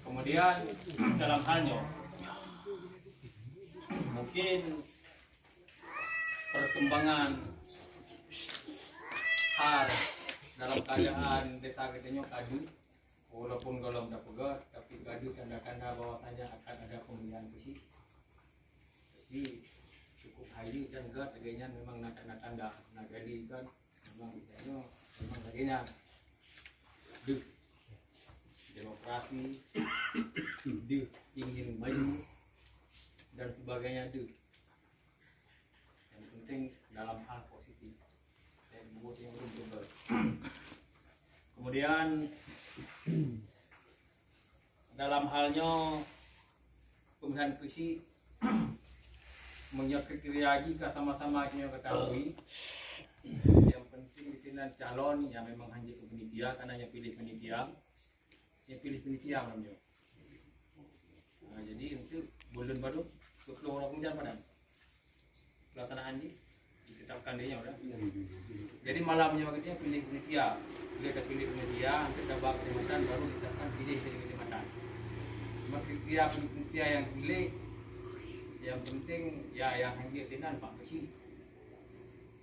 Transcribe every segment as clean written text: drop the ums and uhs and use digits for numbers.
Kemudian dalam halnya mungkin perkembangan hal dalam keadaan desa kita kadu, walaupun golong tak pegat, tapi kadu tanda-tanda bahwasanya akan ada pemilihan kursi. Jadi cukup haji dan gat agaknya memang tanda-tanda nak jadi kan memang bisanya memang agaknya demokrasi, ingin maju dan sebagainya yang penting dalam hal positif dan buat yang belum. Kemudian dalam halnya pemilihan kursi kriteria jika sama-sama kita ketahui, yang penting di sini calon yang memang hanya penitia karena yang pilih penitia. Yang pilih penitia namanya. Nah, jadi untuk bulan baru 10 orang kemudian pada pelaksanaan ini ditetapkan dia udah. Jadi malamnya kita pilih penitia, kita pilih penitia, kita bak kecamatan baru ditetapkan pilih kecamatan. Cuma penitia yang pilih, yang penting ya yang hanya tenan Pak Kisi.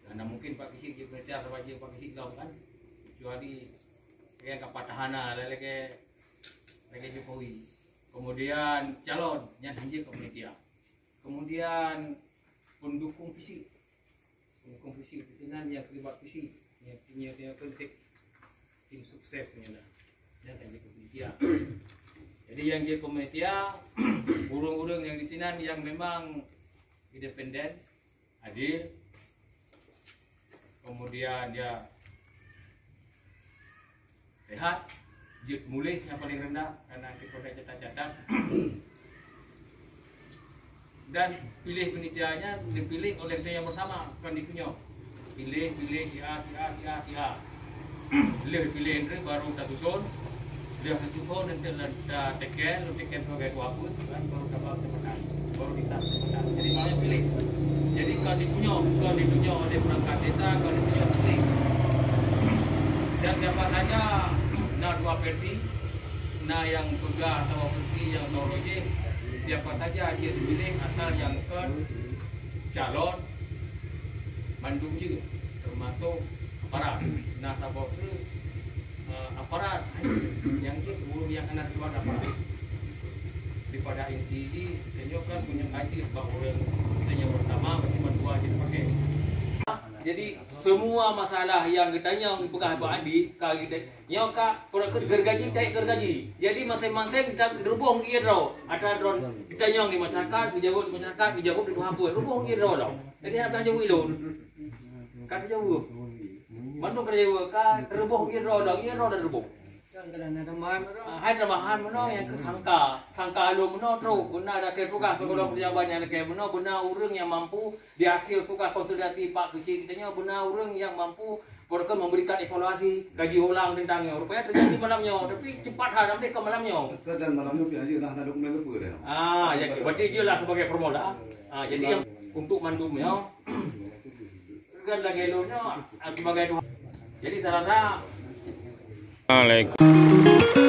Karena mungkin Pak Kisi dia penitia wajib Pak Kisi tahu kan, kecuali kayak kapatahana lelaki Jokowi. Kemudian calon yang hanya panitia. Kemudian pendukung fisik. Pendukung fisik pisinan yang terlibat fisik, yang punya prinsip tim sukses punya. Yang hanya panitia. Jadi yang dia panitia, burung-burung yang di sini yang memang independen, adil. Kemudian dia sehat, mulai yang paling rendah karena kita catat-catat dan pilih penitianya dipilih oleh dia yang bersama bukan dikunyah pilih si A pilih itu baru kita susun dia susun nanti ada tekel sebagai wabut kan baru dapat tempat baru kita tempat jadi malah pilih jadi kalau dikunyah oleh perangkat desa kalau dikunyah pilih dan siapa saja dua versi, yang pegang atau versi yang noroje siapa saja dia dipilih asal yang calon Bandung juga termasuk aparat. Nah sabab itu aparat yang itu burung yang kena keluar aparat daripada inti ini kan punya kaji bahwa yang pertama cuma dua aja dipakai. Jadi semua masalah yang ditanya pegang Pak Andi kali kita nyoka gergaji tak gergaji. Jadi masing-masing kita rubung dia draw. Ada drone ditanya di masyarakat, dijawab di hapus. Rubung dia draw. Jadi apa jauh itu? Kan jauh. Bandung kerja kan rubung dia draw dan rubung. Hai tambahan mana yang sangka lu mana terus benar ada tugas sekolah pejabat yang kayak benar orang yang mampu di akhir tugas konsultasi Pak Kisi kitanya benar orang yang mampu mereka memberikan evaluasi gaji ulang tentangnya rupanya terjadi malamnya tapi cepat hadap deh ke malamnya dan malamnya aja nah ada dokumen itu deh ya berarti dia lah sebagai permoda jadi yang untuk mandumnya kan lagi lonya sebagai jadi terasa Assalamualaikum.